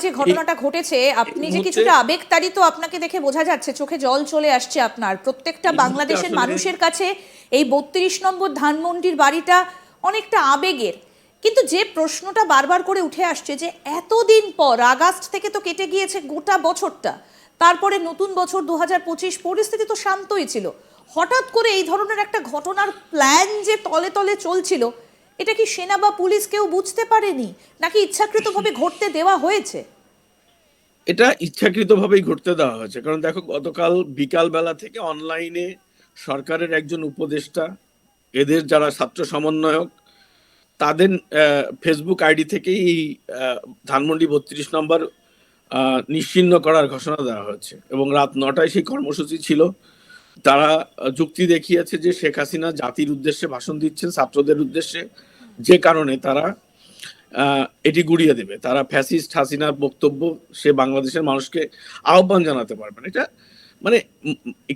যে ঘটনাটা ঘটেছে, আপনি যে মুহূর্তে কিছুটা আবেগতাড়িত, আপনাকে দেখে বোঝা যাচ্ছে, চোখে জল চলে আসছে আপনার। প্রত্যেকটা এই মুহূর্তে বাংলাদেশের আসলে মানুষের কাছে এই ৩২ নম্বর ধানমন্ডির বাড়িটা অনেকটা আবেগের। কিন্তু যে প্রশ্নটা বারবার করে উঠে আসছে যে এতদিন পর, আগস্ট থেকে তো কেটে গিয়েছে গোটা বছরটা, তারপরে নতুন বছর ২০২৫, পরিস্থিতি তো শান্তই ছিল, হঠাৎ করে এই ধরনের একটা ঘটনার প্ল্যান যে তলে তলে চলছিল, এটা কি সেনা বা পুলিশ কেউ বুঝতে পারেনি, নাকি ইচ্ছাকৃতভাবে ঘটতে দেওয়া হয়েছে? এটা ইচ্ছাকৃতভাবেই ঘটতে দেওয়া হয়েছে। কারণ দেখো, গতকাল বিকাল বেলা থেকে অনলাইনে সরকারের একজন উপদেষ্টা, এদের যারা ছাত্র সমন্বয়ক, তাদের ফেসবুক আইডি থেকেই এই ধানমন্ডি ৩২ নম্বর নিশ্চিহ্ন করার ঘোষণা দেওয়া হয়েছে এবং রাত ৯টায় সেই কর্মসূচি ছিল। তারা যুক্তি দেখিয়েছে যে শেখ হাসিনা জাতির উদ্দেশ্যে ভাষণ দিচ্ছেন, ছাত্রদের উদ্দেশ্যে, যে কারণে তারা এটি গুড়িয়ে দেবে। তারা ফ্যাসিস্ট হাসিনার বক্তব্য সে বাংলাদেশের মানুষকে আহ্বান জানাতে পারবে না। এটা মানে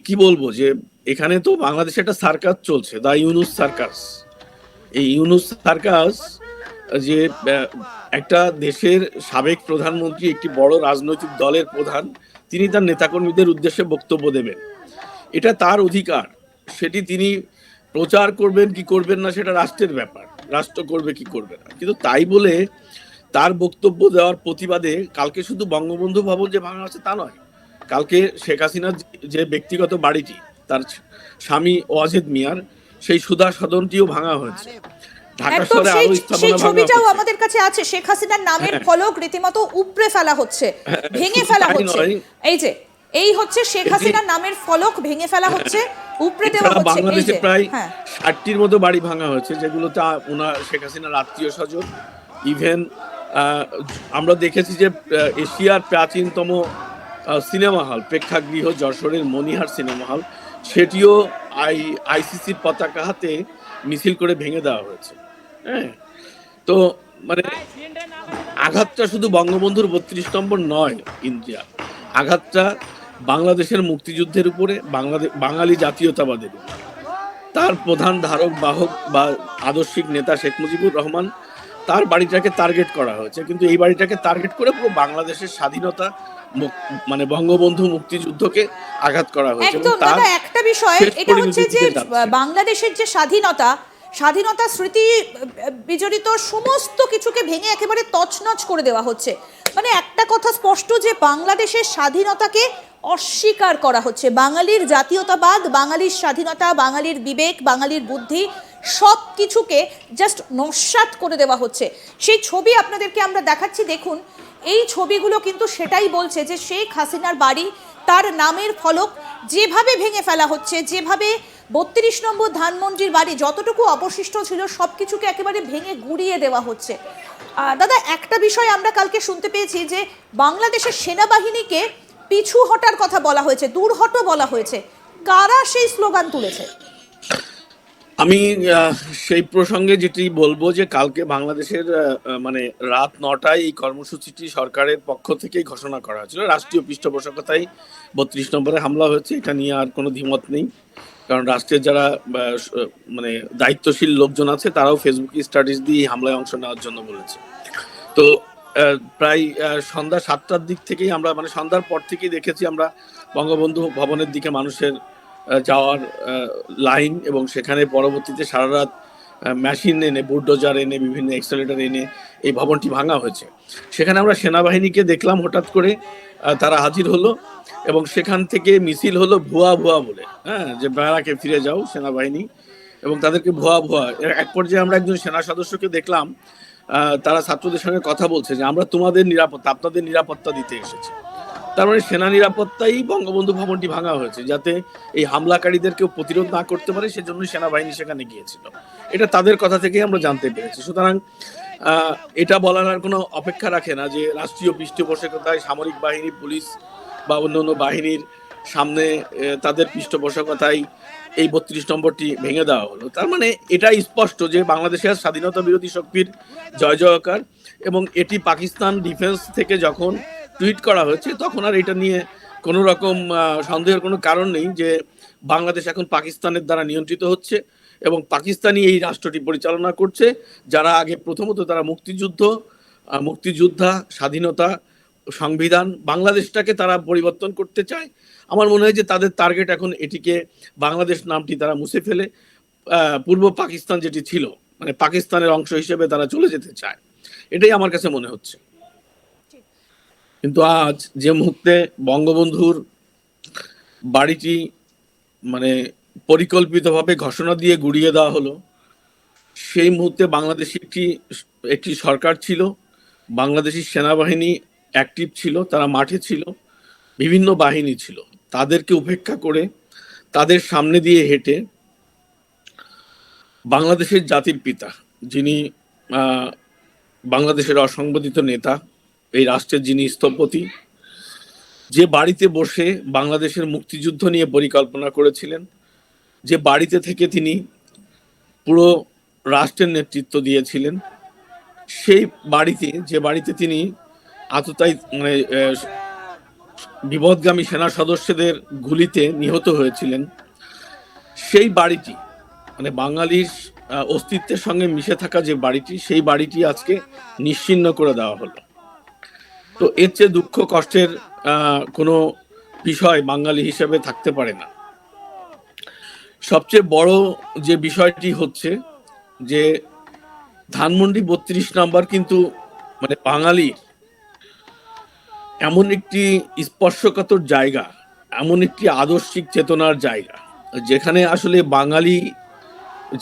কি বলবো, যে এখানে তো বাংলাদেশে একটা সার্কাস চলছে, দা ইউনুস সার্কাস। এই ইউনুস সার্কাস, যে একটা দেশের সাবেক প্রধানমন্ত্রী, একটি বড় রাজনৈতিক দলের প্রধান, তিনি তার নেতাকর্মীদের উদ্দেশ্যে বক্তব্য দেবেন, এটা তার অধিকার। সেটি তিনি প্রচার করবেন কি করবেন না সেটা রাষ্ট্রের ব্যাপার, রাষ্ট্র করবে কি করবে না। কিন্তু তাই বলে তার বক্তব্য দেওয়ার প্রতিবাদে কালকে শুধু বঙ্গবন্ধু ভবন যে ভাঙা হচ্ছে তা নয়, কালকে শেখ হাসিনার যে ব্যক্তিগত বাড়িটি, তার স্বামী ওয়াজেদ মিয়ার, সেই সুধা সদনটিও ভাঙা হয়েছে। ঢাকা একদম শহরে সেই আরো সেই স্থাপনা ভাঙা ছবিটাও হয়েছে। আমাদের কাছে আছে, শেখ হাসিনার নামের হ্যাঁ, ফলক রীতিমতো উপড়ে ফেলা হচ্ছে, ভেঙে শুধু ফেলা তাই হচ্ছে। নয়, এই যে এই হচ্ছে শেখ এটি হাসিনার নামের ফলক ভেঙে ফেলা হচ্ছে, উপড়ে দেওয়া এছাড়া হচ্ছে, এই বাংলাদেশে যে। প্রায় হ্যাঁ, ৬০টির মতো বাড়ি ভাঙা হয়েছে, যেগুলোতে ওনার শেখ হাসিনার আত্মীয় স্বজন। ইভেন আমরা দেখেছি যে এশিয়ার প্রাচীনতম সিনেমা হল, প্রেক্ষাগৃহ, যশোরের মনিহার সিনেমা হল, সেটিও আইসিসির পতাকা হাতে মিছিল করে ভেঙে দেওয়া হয়েছে। হ্যাঁ, তো মানে আঘাতটা শুধু বঙ্গবন্ধুর ৩২ নম্বর নয় ইন্ডিয়া, আঘাতটা বাংলাদেশের মুক্তিযুদ্ধের উপরে, বাঙালি জাতীয়তাবাদের উপরে। তার প্রধান ধারক বাহক বা আদর্শিক নেতা শেখ মুজিবুর রহমান, তার বাড়িটাকে টার্গেট করা হয়েছে। কিন্তু এই বাড়িটাকে টার্গেট করে পুরো বাংলাদেশের স্বাধীনতা, বঙ্গবন্ধু মুক্তিযুদ্ধকে আঘাত করা হয়েছে এবং একদম তার দাদা, একটা বিষয় শেষ এটা হচ্ছে পরিণতির যে দিকে যাচ্ছে। বাংলাদেশের যে স্বাধীনতা স্মৃতি বিজড়িত সমস্ত কিছুকে ভেঙে একেবারে তছনছ করে দেওয়া হচ্ছে। মানে একটা কথা স্পষ্ট, যে বাংলাদেশের স্বাধীনতাকে অস্বীকার করা হচ্ছে। বাঙালির জাতীয়তাবাদ, বাঙালির স্বাধীনতা, বাঙালির বিবেক, বাঙালির বুদ্ধি, সব কিছুকে জাস্ট নস্যাৎ করে দেওয়া হচ্ছে। সেই ছবি আপনাদেরকে আমরা দেখাচ্ছি, দেখুন। এই ছবিগুলো কিন্তু সেটাই বলছে যে শেখ হাসিনার বাড়ি, তার নামের ফলক যেভাবে ভেঙে ফেলা হচ্ছে, যেভাবে ৩২ নম্বর ধানমন্ডির বাড়ি যতটুকু অবশিষ্ট ছিল সব কিছুকে একেবারে ভেঙে গুড়িয়ে দেওয়া হচ্ছে। দাদা, একটা বিষয় আমরা কালকে শুনতে পেয়েছি যে বাংলাদেশের সেনাবাহিনীকে পিছু হটার কথা বলা হয়েছে, দূর হটো বলা হয়েছে। কারা সেই স্লোগান তুলেছে? আমি সেই প্রসঙ্গে যেটি বলবো, যে কালকে বাংলাদেশের মানে রাত ৯টায় এই কর্মসূচিটি সরকারের পক্ষ থেকেই ঘোষণা করা হয়েছিল। রাষ্ট্রীয় পৃষ্ঠপোষকতায় ৩২ নম্বরে হামলা হয়েছে, এটা নিয়ে আর কোনো দ্বিমত নেই। কারণ রাষ্ট্রের যারা মানে দায়িত্বশীল লোকজন আছে, তারাও ফেসবুক স্ট্যাটাস দিয়ে হামলায় অংশ নেওয়ার জন্য বলেছে। তো প্রায় সন্ধ্যা ৭টার দিক থেকেই আমরা, মানে সন্ধ্যার পর থেকেই দেখেছি আমরা বঙ্গবন্ধু ভবনের দিকে মানুষের যাওয়ার লাইন, এবং সেখানে পরবর্তীতে সারা রাত মেশিন এনে, বুলডোজার এনে, বিভিন্ন এক্সেলেটর এনে এই ভবনটি ভাঙা হয়েছে। সেখানে আমরা সেনাবাহিনীকে দেখলাম, হঠাৎ করে তারা হাজির হলো এবং সেখান থেকে মিছিল হলো ভুয়া ভুয়া বলে, হ্যাঁ, যে ব্যারাকে ফিরে যাও সেনাবাহিনী, এবং তাদেরকে ভুয়া ভুয়া। এক পর্যায়ে আমরা একজন সেনা সদস্যকে দেখলাম, তারা ছাত্রদের সঙ্গে কথা বলছে যে আমরা তোমাদের নিরাপত্তা, আপনাদের নিরাপত্তা দিতে এসেছি। তার মানে সেনা নিরাপত্তাই বঙ্গবন্ধু ভবনটি ভাঙা হয়েছে, যাতে এই হামলাকারীদের কেউ প্রতিরোধ না করতে পারে, সেজন্য সেনাবাহিনী সেখানে গিয়েছিল। এটা তাদের কথা থেকেই আমরা জানতে পেরেছি। সুতরাং এটা বলার আর কোনো অপেক্ষা রাখে না যে রাষ্ট্রীয় পৃষ্ঠপোষকতায় সামরিক বাহিনী, পুলিশ বা অন্যান্য বাহিনীর সামনে তাদের পৃষ্ঠপোষকতায় এই ৩২ নম্বরটি ভেঙে দেওয়া হলো। তার মানে এটাই স্পষ্ট যে বাংলাদেশের স্বাধীনতা বিরোধী শক্তির জয় জয়কার, এবং এটি পাকিস্তান ডিফেন্স থেকে যখন টুইট করা হয়েছে, তখন আর এটা নিয়ে কোনো রকম সন্দেহের কোনো কারণ নেই যে বাংলাদেশ এখন পাকিস্তানের দ্বারা নিয়ন্ত্রিত হচ্ছে এবং পাকিস্তানি এই রাষ্ট্রটি পরিচালনা করছে, যারা আগে প্রথমত তারা মুক্তিযোদ্ধা, স্বাধীনতা সংবিধান, বাংলাদেশটাকে তারা পরিবর্তন করতে চায়। আমার মনে হয় যে তাদের টার্গেট এখন এটিকে, বাংলাদেশ নামটি তারা মুছে ফেলে পূর্ব পাকিস্তান যেটি ছিল, মানে পাকিস্তানের অংশ হিসেবে তারা চলে যেতে চায়। এটাই আমার কাছে মনে হচ্ছে। কিন্তু আজ যে মুহূর্তে বঙ্গবন্ধুর বাড়িটি মানে পরিকল্পিতভাবে ঘোষণা দিয়ে গুড়িয়ে দেওয়া হলো, সেই মুহূর্তে বাংলাদেশে একটি সরকার ছিল, বাংলাদেশি সেনাবাহিনী অ্যাক্টিভ ছিল, তারা মাঠে ছিল, বিভিন্ন বাহিনী ছিল। তাদেরকে উপেক্ষা করে তাদের সামনে দিয়ে হেঁটে বাংলাদেশের জাতির পিতা, যিনি বাংলাদেশের অসংগঠিত নেতা, এই রাষ্ট্রের যিনি স্থপতি, যে বাড়িতে বসে বাংলাদেশের মুক্তিযুদ্ধ নিয়ে পরিকল্পনা করেছিলেন, যে বাড়িতে থেকে তিনি পুরো রাষ্ট্রের নেতৃত্ব দিয়েছিলেন, সেই বাড়িতে, যে বাড়িতে তিনি আততায়ী মানে বিপদগামী সেনা সদস্যদের গুলিতে নিহত হয়েছিলেন, সেই বাড়িটি মানে বাঙালির অস্তিত্বের সঙ্গে মিশে থাকা যে বাড়িটি, সেই বাড়িটি আজকে নিশ্চিহ্ন করে দেওয়া হলো। তো এর চেয়ে দুঃখ কষ্টের কোনো বিষয় বাঙালি হিসেবে থাকতে পারে না। সবচেয়ে বড় যে বিষয়টি হচ্ছে যে ধানমন্ডি ৩২ নম্বর কিন্তু মানে বাঙালির এমন একটি স্পর্শকাতর জায়গা, এমন একটি আদর্শিক চেতনার জায়গা, যেখানে আসলে বাঙালি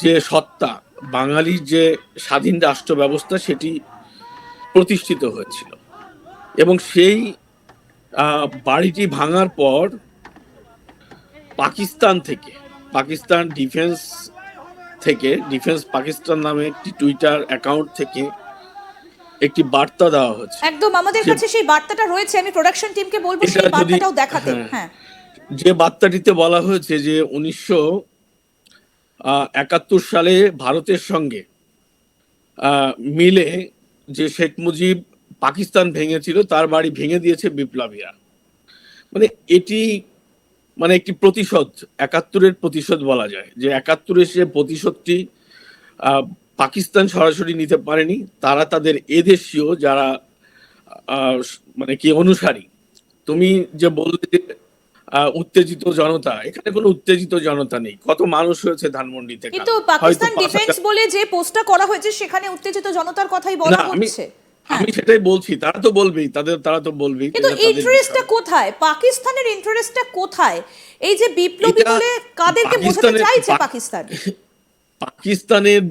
যে সত্তা, বাঙালির যে স্বাধীন রাষ্ট্র ব্যবস্থা, সেটি প্রতিষ্ঠিত হয়েছিল। এবং সেই বাড়িটি ভাঙার পর পাকিস্তান থেকে, পাকিস্তান ডিফেন্স থেকে, ডিফেন্স পাকিস্তান নামে একটি টুইটার অ্যাকাউন্ট থেকে একটি বার্তা দেওয়া হচ্ছে। একদম আমাদের কাছে সেই বার্তাটা রয়েছে, আমি প্রোডাকশন টিমকে বলবো সেই বার্তাটাও দেখাতে। হ্যাঁ, যে বার্তাটিতে বলা হয়েছে যে 1971 সালে ভারতের সঙ্গে মিলে যে শেখ মুজিব পাকিস্তান ভেঙেছিল, তার বাড়ি ভেঙে দিয়েছে বিপ্লবীরা। মানে এটি মানে একটি প্রতিশোধ, 71-এর প্রতিশোধ বলা যায়, যে 71-এর সে প্রতিশোধটি পাকিস্তান সরাসরি নিতে পারেনি, তারা তাদের এদেশীয় যারা মানে কি অনুসারী, তুমি যে বললে যে উত্তেজিত জনতা, এখানে কোনো উত্তেজিত জনতা নেই। কত মানুষ হয়েছে ধানমন্ডিতে, কিন্তু পাকিস্তান ডিফেন্স বলে যে পোস্টটা করা হয়েছে সেখানে উত্তেজিত জনতার কথাই বলা হচ্ছে। আমি সেটাই বলছি, তারা তো বলবেই, তারা তো বলবেই। কিন্তু ইন্টারেস্টটা কোথায়, পাকিস্তানের ইন্টারেস্টটা কোথায়? এই যে বিপ্লবী বলে কাদেরকে বোঝাতে চাইছে পাকিস্তান? পাকিস্তানের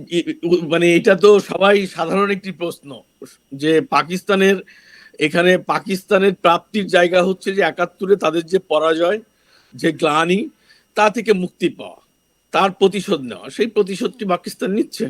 মানে এটা তো সবাই সাধারণ একটি প্রশ্ন, যে পাকিস্তানের এখানে পাকিস্তানের প্রাপ্তির জায়গা হচ্ছে যে 71-এ তাদের যে পরাজয়, যে গ্লানি, তা থেকে মুক্তি পাওয়া, তার প্রতিশোধ নেওয়া। সেই প্রতিশোধটি পাকিস্তান নিচ্ছে।